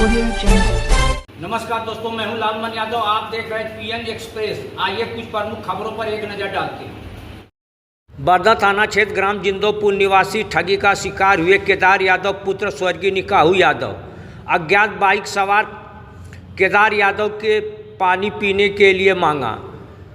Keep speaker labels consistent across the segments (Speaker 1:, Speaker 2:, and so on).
Speaker 1: नमस्कार दोस्तों, मैं हूं लालमन यादव। आप देख रहे हैं पीएन एक्सप्रेस। आइए कुछ प्रमुख खबरों पर एक नजर डालते हैं। बरधा थाना क्षेत्र ग्राम जिंदोपुर निवासी ठगी का शिकार हुए केदार यादव पुत्र स्वर्गीय निकाहू यादव अज्ञात बाइक सवार केदार यादव के पानी पीने के लिए मांगा।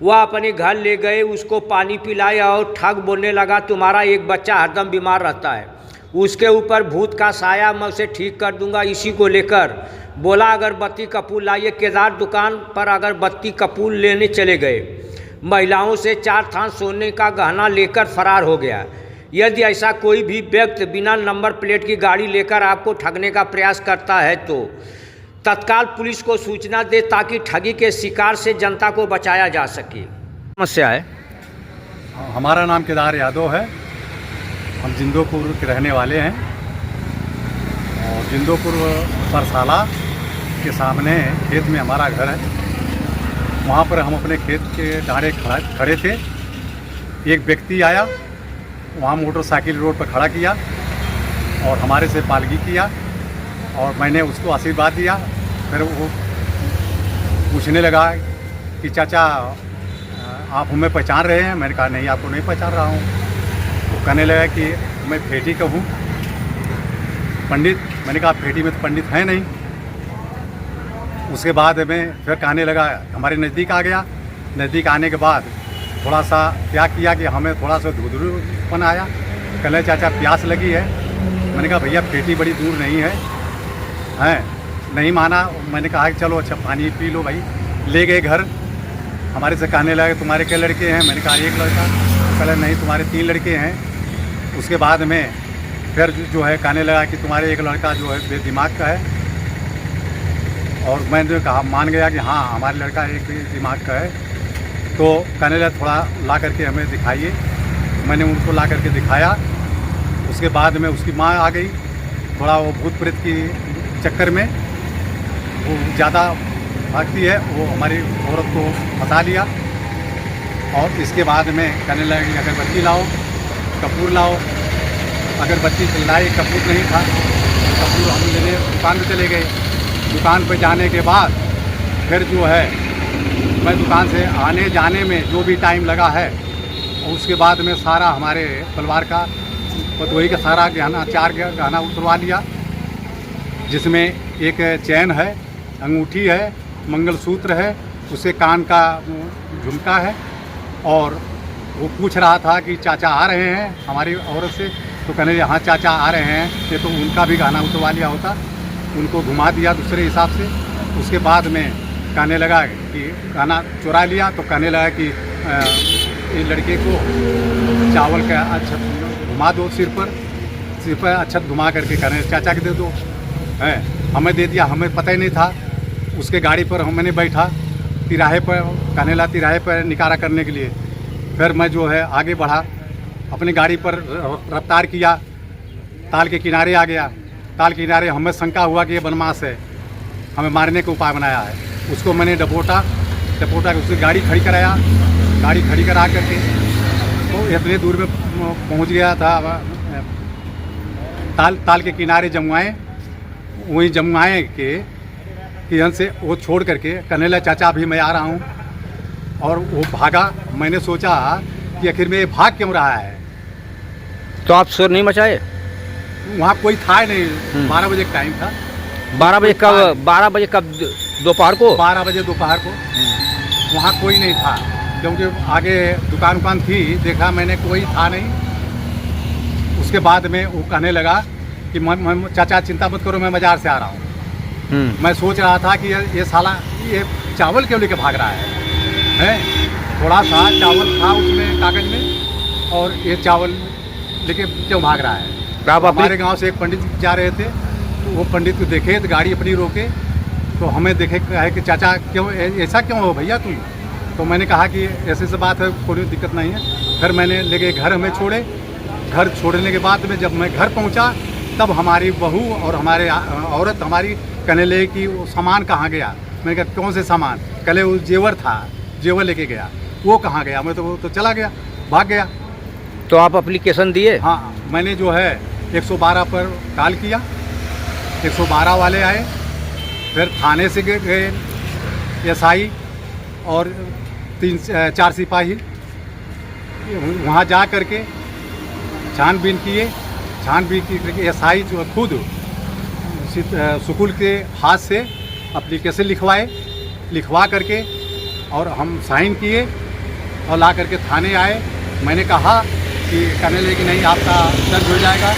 Speaker 1: वह अपने घर ले गए, उसको पानी पिलाया और ठग बोलने लगा, तुम्हारा एक बच्चा हरदम बीमार रहता है, उसके ऊपर भूत का साया, मैं उसे ठीक कर दूंगा। इसी को लेकर बोला अगरबत्ती कपूर लाइए। केदार दुकान पर अगरबत्ती कपूर लेने चले गए। महिलाओं से 4 थान सोने का गहना लेकर फरार हो गया। यदि ऐसा कोई भी व्यक्ति बिना नंबर प्लेट की गाड़ी लेकर आपको ठगने का प्रयास करता है तो तत्काल पुलिस को सूचना दे ताकि ठगी के शिकार से जनता को बचाया जा सके। समस्या है।
Speaker 2: हमारा नाम केदार यादव है। हम जिंदोपुर के रहने वाले हैं और जिंदोपुर परसाला के सामने खेत में हमारा घर है। वहाँ पर हम अपने खेत के डाँड़े खड़े थे। एक व्यक्ति आया, वहाँ मोटरसाइकिल रोड पर खड़ा किया और हमारे से पालगी किया और मैंने उसको आशीर्वाद दिया। फिर वो पूछने लगा कि चाचा आप हमें पहचान रहे हैं? मैंने कहा नहीं, आपको नहीं पहचान रहा हूँ। वो कहने लगा कि मैं फेटी का हूँ, पंडित। मैंने कहा फेटी में तो पंडित है नहीं। उसके बाद में फिर कहने लगा, हमारे नज़दीक आ गया। नज़दीक आने के बाद थोड़ा सा क्या किया कि हमें थोड़ा सा धुधुरपन आया। कहने चाचा प्यास लगी है। मैंने कहा भैया फेटी बड़ी दूर नहीं है। नहीं माना। मैंने कहा कि चलो अच्छा पानी पी लो भाई। ले गए घर। हमारे से कहने लगे तुम्हारे क्या लड़के हैं? मैंने कहा एक लड़का। कहले नहीं तुम्हारे 3 लड़के हैं। उसके बाद में फिर जो है कहने लगा कि तुम्हारे एक लड़का जो है बेदिमाग का है। और मैंने कहा मान गया कि हाँ हमारे लड़का एक दिमाग का है। तो कहने लगा थोड़ा ला करके हमें दिखाइए। मैंने उनको ला करके दिखाया। उसके बाद में उसकी माँ आ गई। थोड़ा वो भूत प्रेत की चक्कर में वो ज़्यादा भागती है, वो हमारी औरत को फंसा लिया। और इसके बाद में कहने लगा कि अगरबत्ती लाओ, कपूर लाओ। अगरबत्ती लाए, कपूर नहीं था। कपूर हम लेने दुकान पर चले गए। दुकान पर जाने के बाद फिर जो है मैं दुकान से आने जाने में जो भी टाइम लगा है, उसके बाद में सारा हमारे परिवार का पतोही का सारा गहना 4 गहना उतरवा लिया, जिसमें एक चैन है, अंगूठी है, मंगलसूत्र है, उसे कान का झुमका है। और वो पूछ रहा था कि चाचा आ रहे हैं हमारी औरत से। तो कहने हाँ चाचा आ रहे हैं। ये तो उनका भी गहना उतरवा लिया होता, उनको घुमा दिया दूसरे हिसाब से। उसके बाद में कहने लगा कि गहना चुरा लिया। तो कहने लगा कि इस लड़के को चावल का अच्छत घुमा दो, सिर पर अच्छत घुमा करके कहने चाचा के दे दो। है हमें दे दिया। हमें पता ही नहीं था। उसके गाड़ी पर मैंने बैठा तिराहे पर। कहने लगा तिराहे पर निकारा करने के लिए। फिर मैं जो है आगे बढ़ा, अपनी गाड़ी पर रफ्तार किया। ताल के किनारे आ गया। ताल के किनारे हमें शंका हुआ कि ये बदमाश है, हमें मारने का उपाय बनाया है। उसको मैंने डपोटा के उसकी गाड़ी खड़ी कराया। गाड़ी खड़ी करा करके तो इतने दूर में पहुंच गया था। ताल के किनारे जमुआए, वहीं जमुआए के यहाँ से वो छोड़ करके कहने लगा चाचा अभी मैं आ रहा हूँ। और वो भागा। मैंने सोचा कि आखिर में ये भाग क्यों रहा है।
Speaker 1: तो आप शोर नहीं मचाए?
Speaker 2: वहाँ कोई था नहीं। 12 बजे का टाइम था।
Speaker 1: 12 बजे कब? 12 बजे कब? दोपहर को?
Speaker 2: 12 बजे दोपहर को। वहाँ कोई नहीं था क्योंकि आगे दुकान थी। देखा मैंने कोई था नहीं। उसके बाद में वो कहने लगा कि मैं चाचा चिंता मत करो, मैं बाजार से आ रहा हूँ। मैं सोच रहा था कि ये साला ये चावल क्यों लेके भाग रहा है? थोड़ा सा चावल था उसमें कागज में, और ये चावल लेके क्यों भाग रहा है? हमारे गांव से एक पंडित जा रहे थे, तो वो पंडित को देखे तो गाड़ी अपनी रोके। तो हमें देखे कहे कि चाचा क्यों ऐसा क्यों हो भैया तुम? तो मैंने कहा कि ऐसे से बात है, कोई दिक्कत नहीं है। फिर मैंने ले गए घर, हमें छोड़े। घर छोड़ने के बाद में जब मैं घर पहुंचा तब हमारी बहू और हमारे औरत हमारी कहने लगे कि वो सामान कहाँ गया। मैंने कहा कौन से सामान? कहले वो जेवर था, जेवर लेके गया। वो कहाँ गया? मैं तो वो तो चला गया, भाग गया।
Speaker 1: तो आप एप्लीकेशन दिए?
Speaker 2: हाँ, मैंने जो है 112 पर कॉल किया। 112 वाले आए। फिर थाने से गए एसआई और 3-4 सिपाही, वहाँ जा करके छानबीन किए। छानबीन की करके एसआई जो खुद सुकुल के हाथ से एप्लीकेशन लिखवा करके और हम साइन किए और ला करके थाने आए। मैंने कहा कि कहने लगे कि नहीं आपका दर्ज हो जाएगा।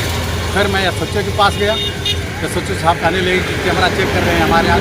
Speaker 2: फिर मैं एसएचओ के पास गया, एसएचओ साहब कहने लगे कि कैमरा चेक कर रहे हैं हमारे यहाँ।